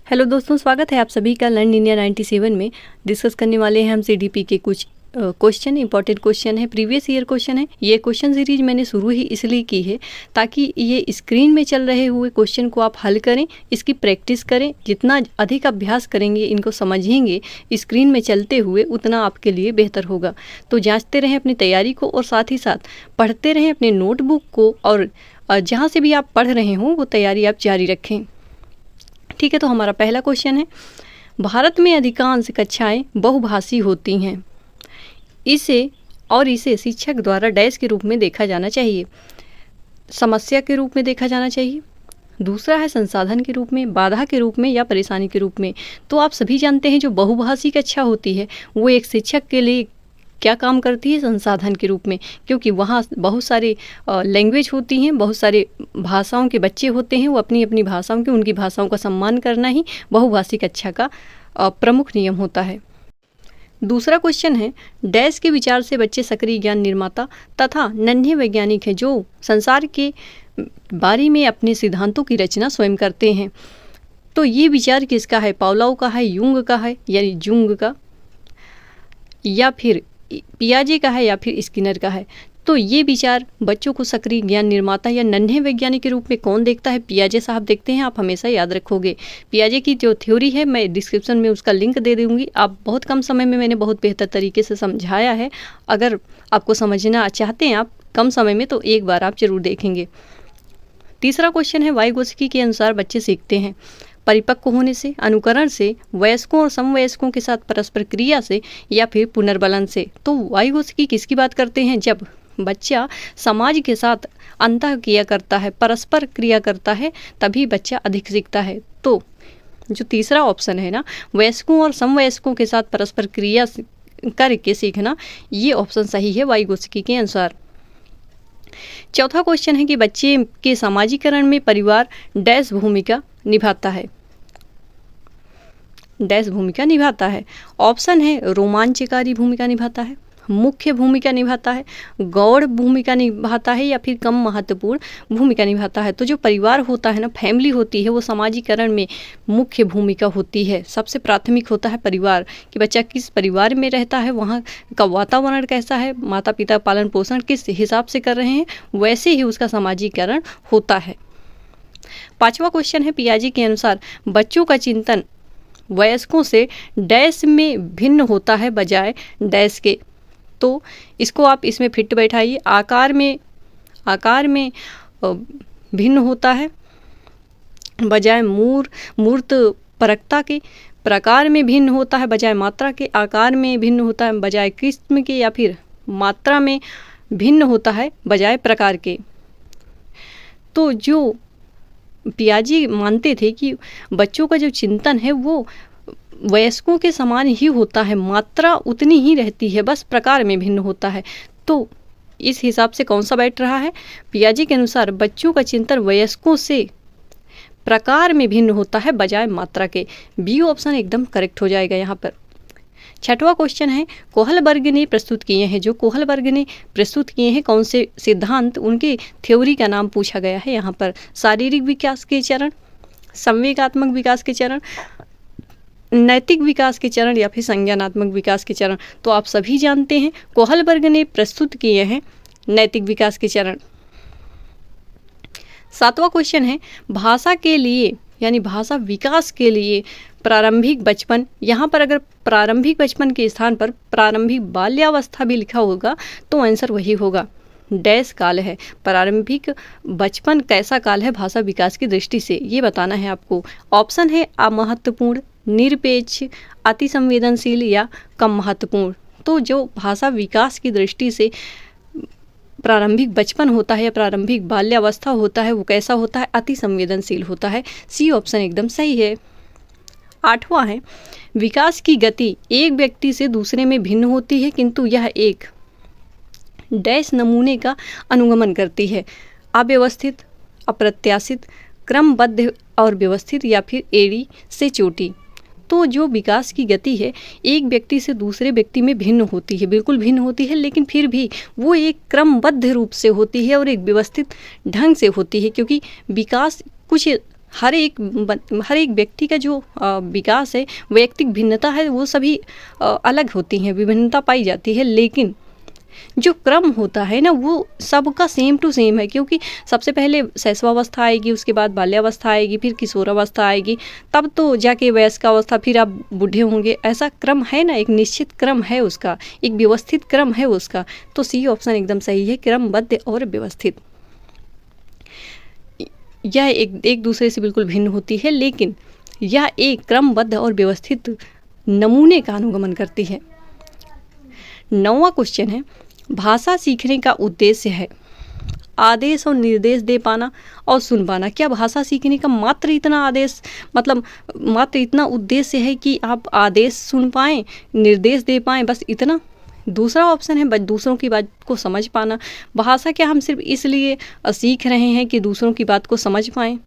Hello दोस्तों, स्वागत है आप सभी का लर्न इंडिया 97 में। डिस्कस करने वाले हैं हम सीडीपी के कुछ क्वेश्चन, इंपॉर्टेंट क्वेश्चन है, प्रीवियस ईयर क्वेश्चन है। ये क्वेश्चन सीरीज मैंने शुरू ही इसलिए की है ताकि ये स्क्रीन में चल रहे हुए क्वेश्चन को आप हल करें, इसकी प्रैक्टिस करें। जितना अधिक अभ्यास करेंगे, इनको समझेंगे स्क्रीन में चलते हुए, उतना आपके लिए बेहतर होगा। तो जांचते रहें अपनी तैयारी को और साथ ही साथ पढ़ते रहें अपने नोटबुक को, और जहाँ से भी आप पढ़ रहे हों वो तैयारी आप जारी रखें। ठीक है, तो हमारा पहला क्वेश्चन है, भारत में अधिकांश कक्षाएं बहुभाषी होती हैं। इसे शिक्षक द्वारा डैश के रूप में देखा जाना चाहिए, समस्या के रूप में देखा जाना चाहिए, दूसरा है संसाधन के रूप में, बाधा के रूप में या परेशानी के रूप में। तो आप सभी जानते हैं जो बहुभाषी कक्षा होती है वो एक शिक्षक के लिए क्या काम करती है, संसाधन के रूप में, क्योंकि वहाँ बहुत सारे लैंग्वेज होती हैं, बहुत सारे भाषाओं के बच्चे होते हैं। वो अपनी अपनी भाषाओं के, उनकी भाषाओं का सम्मान करना ही बहुभाषी कक्षा का प्रमुख नियम होता है। दूसरा क्वेश्चन है, डैश के विचार से बच्चे सक्रिय ज्ञान निर्माता तथा नन्हे वैज्ञानिक हैं जो संसार के बारे में अपने सिद्धांतों की रचना स्वयं करते हैं। तो ये विचार किसका है? पावलोव का है, यूंग का है यानी जुंग का, या फिर पियाजे का है, या फिर स्किनर का है। तो ये विचार बच्चों को सक्रिय ज्ञान निर्माता या नन्हे वैज्ञानिक के रूप में कौन देखता है? पियाजे साहब देखते हैं। आप हमेशा याद रखोगे, पियाजे की जो थ्योरी है मैं डिस्क्रिप्शन में उसका लिंक दे दूंगी। आप बहुत कम समय में मैंने बहुत बेहतर तरीके से समझाया है। अगर आपको समझना चाहते हैं आप कम समय में, तो एक बार आप जरूर देखेंगे। तीसरा क्वेश्चन है, वाइगोत्स्की के अनुसार बच्चे सीखते हैं परिपक्व होने से, अनुकरण से, वयस्कों और समवयस्कों के साथ परस्पर क्रिया से, या फिर पुनर्बलन से। तो वाइगोत्स्की किसकी बात करते हैं? जब बच्चा समाज के साथ अंतः क्रिया करता है, परस्पर क्रिया करता है, तभी बच्चा अधिक सीखता है। तो जो तीसरा ऑप्शन है ना, वयस्कों और समवयस्कों के साथ परस्पर क्रिया करके सीखना, ये ऑप्शन सही है वाइगोत्स्की के अनुसार। चौथा क्वेश्चन है कि बच्चे के सामाजिकरण में परिवार डैश भूमिका निभाता है, डैश भूमिका निभाता है। ऑप्शन है रोमांचकारी भूमिका निभाता है, मुख्य भूमिका निभाता है, गौड़ भूमिका निभाता है, या फिर कम महत्वपूर्ण भूमिका निभाता है। तो जो परिवार होता है ना, फैमिली होती है, वो सामाजिकरण में मुख्य भूमिका होती है। सबसे प्राथमिक होता है परिवार, कि बच्चा किस परिवार में रहता है, वहाँ का वातावरण कैसा है, माता पिता पालन पोषण किस हिसाब से कर रहे हैं, वैसे ही उसका सामाजिकरण होता है। पांचवा क्वेश्चन है, पियाजे के अनुसार बच्चों का चिंतन वयस्कों से डैश में भिन्न होता है बजाय डैश के। तो इसको आप इसमें फिट बैठाइए। आकार में भिन्न होता है बजाय मूर्त परकता के, प्रकार में भिन्न होता है बजाय मात्रा के, आकार में भिन्न होता है बजाय किस्म के, या फिर मात्रा में भिन्न होता है बजाय प्रकार के। तो जो पियाजे मानते थे कि बच्चों का जो चिंतन है वो वयस्कों के समान ही होता है, मात्रा उतनी ही रहती है, बस प्रकार में भिन्न होता है। तो इस हिसाब से कौन सा बैठ रहा है? पियाजे के अनुसार बच्चों का चिंतन वयस्कों से प्रकार में भिन्न होता है बजाय मात्रा के। बी ऑप्शन एकदम करेक्ट हो जाएगा यहाँ पर। छठवां क्वेश्चन है, कोहलबर्ग ने प्रस्तुत किए हैं, जो कोहलबर्ग ने प्रस्तुत किए हैं कौन से सिद्धांत, उनके थ्योरी का नाम पूछा गया है यहाँ पर। शारीरिक विकास के चरण, संवेगात्मक विकास के चरण, नैतिक विकास के चरण, या फिर संज्ञानात्मक विकास के चरण। तो आप सभी जानते हैं कोहलबर्ग ने प्रस्तुत किए हैं नैतिक विकास के चरण। सातवां क्वेश्चन है, भाषा के लिए यानी भाषा विकास के लिए प्रारंभिक बचपन, यहाँ पर अगर प्रारंभिक बचपन के स्थान पर प्रारंभिक बाल्यावस्था भी लिखा होगा तो आंसर वही होगा। डैश काल है प्रारंभिक बचपन, कैसा काल है भाषा विकास की दृष्टि से, ये बताना है आपको। ऑप्शन है अमहत्वपूर्ण, निरपेक्ष, अति संवेदनशील, या कम महत्वपूर्ण। तो जो भाषा विकास की दृष्टि से प्रारंभिक बचपन होता है या प्रारंभिक बाल्यावस्था होता है, वो कैसा होता है? अति संवेदनशील होता है। सी ऑप्शन एकदम सही है। आठवां है, विकास की गति एक व्यक्ति से दूसरे में भिन्न होती है, किंतु यह एक डैश नमूने का अनुगमन करती है। अव्यवस्थित, अप्रत्याशित, क्रमबद्ध और व्यवस्थित, या फिर एड़ी से चोटी। तो जो विकास की गति है एक व्यक्ति से दूसरे व्यक्ति में भिन्न होती है, बिल्कुल भिन्न होती है, लेकिन फिर भी वो एक क्रमबद्ध रूप से होती है और एक व्यवस्थित ढंग से होती है, क्योंकि विकास कुछ हर एक व्यक्ति का जो विकास है, वैयक्तिक भिन्नता है, वो सभी अलग होती हैं, विभिन्नता पाई जाती है, लेकिन जो क्रम होता है ना वो सबका सेम टू सेम है। क्योंकि सबसे पहले शैशवावस्था आएगी, उसके बाद बाल्यावस्था आएगी, फिर किशोरावस्था आएगी, तब तो जाके वयस्कावस्था, फिर आप बूढ़े होंगे। ऐसा क्रम है ना, एक निश्चित क्रम है उसका, एक व्यवस्थित क्रम है उसका। तो सी ऑप्शन एकदम सही है, क्रमबद्ध और व्यवस्थित। यह एक दूसरे से बिल्कुल भिन्न होती है, लेकिन यह एक क्रमबद्ध और व्यवस्थित नमूने का अनुगमन करती है। 9वां क्वेश्चन है, भाषा सीखने का उद्देश्य है आदेश और निर्देश दे पाना और सुन पाना। क्या भाषा सीखने का मात्र इतना आदेश, मतलब मात्र इतना उद्देश्य है कि आप आदेश सुन पाएँ, निर्देश दे पाएँ, बस इतना? दूसरा ऑप्शन है बस दूसरों की बात को समझ पाना। भाषा क्या हम सिर्फ इसलिए सीख रहे हैं कि दूसरों की बात को समझ पाएँ?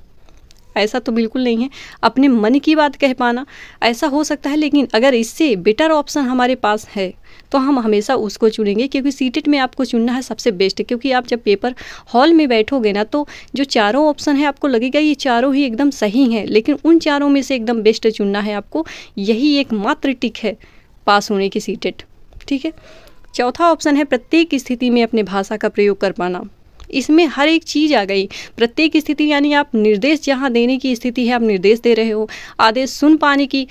ऐसा तो बिल्कुल नहीं है। अपने मन की बात कह पाना, ऐसा हो सकता है, लेकिन अगर इससे बेटर ऑप्शन हमारे पास है तो हम हमेशा उसको चुनेंगे, क्योंकि सीटेट में आपको चुनना है सबसे बेस्ट। क्योंकि आप जब पेपर हॉल में बैठोगे ना, तो जो चारों ऑप्शन है आपको लगेगा ये चारों ही एकदम सही हैं, लेकिन उन चारों में से एकदम बेस्ट चुनना है आपको। यही एक मात्र टिक है पास होने की सीटेट। ठीक है। चौथा ऑप्शन है प्रत्येक स्थिति में अपने भाषा का प्रयोग कर पाना। इसमें हर एक चीज़ आ गई। प्रत्येक स्थिति यानी आप निर्देश जहाँ देने की स्थिति है आप निर्देश दे रहे हो, आदेश सुन पाने की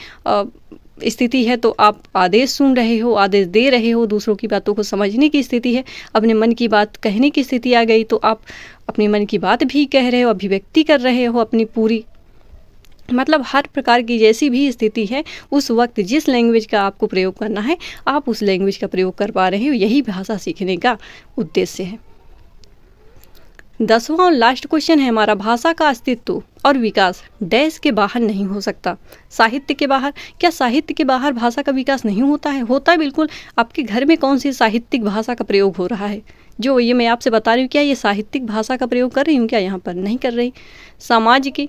स्थिति है तो आप आदेश सुन रहे हो, आदेश दे रहे हो, दूसरों की बातों को समझने की स्थिति है, अपने मन की बात कहने की स्थिति आ गई तो आप अपने मन की बात भी कह रहे हो, अभिव्यक्ति कर रहे हो अपनी पूरी। मतलब हर प्रकार की जैसी भी स्थिति है, उस वक्त जिस लैंग्वेज का आपको प्रयोग करना है आप उस लैंग्वेज का प्रयोग कर पा रहे हो। यही भाषा सीखने का उद्देश्य है। 10वां और लास्ट क्वेश्चन है हमारा, भाषा का अस्तित्व और विकास डैश के बाहर नहीं हो सकता। साहित्य के बाहर? क्या साहित्य के बाहर भाषा का विकास नहीं होता है? होता है बिल्कुल। आपके घर में कौन सी साहित्यिक भाषा का प्रयोग हो रहा है? जो ये मैं आपसे बता रही हूँ, क्या ये साहित्यिक भाषा का प्रयोग कर रही हूँ? क्या यहाँ पर नहीं कर रही। समाज के,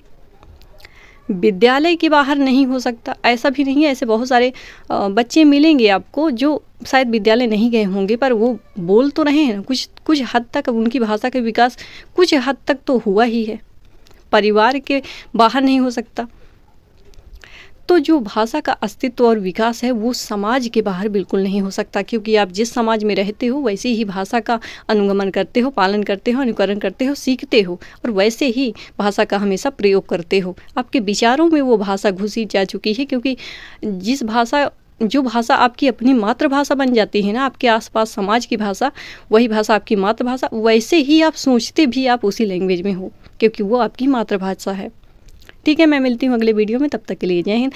विद्यालय के बाहर नहीं हो सकता, ऐसा भी नहीं है। ऐसे बहुत सारे बच्चे मिलेंगे आपको जो शायद विद्यालय नहीं गए होंगे, पर वो बोल तो रहे हैं, कुछ हद तक उनकी भाषा का विकास कुछ हद तक तो हुआ ही है। परिवार के बाहर नहीं हो सकता। तो जो भाषा का अस्तित्व और विकास है वो समाज के बाहर बिल्कुल नहीं हो सकता, क्योंकि आप जिस समाज में रहते हो वैसे ही भाषा का अनुगमन करते हो, पालन करते हो, अनुकरण करते हो, सीखते हो और वैसे ही भाषा का हमेशा प्रयोग करते हो। आपके विचारों में वो भाषा घुसी जा चुकी है, क्योंकि जो भाषा आपकी अपनी मातृभाषा बन जाती है ना, आपके आसपास समाज की भाषा, वही भाषा आपकी मातृभाषा, वैसे ही आप सोचते भी आप उसी लैंग्वेज में हो, क्योंकि वो आपकी मातृभाषा है। ठीक है, मैं मिलती हूँ अगले वीडियो में, तब तक के लिए जय हिंद।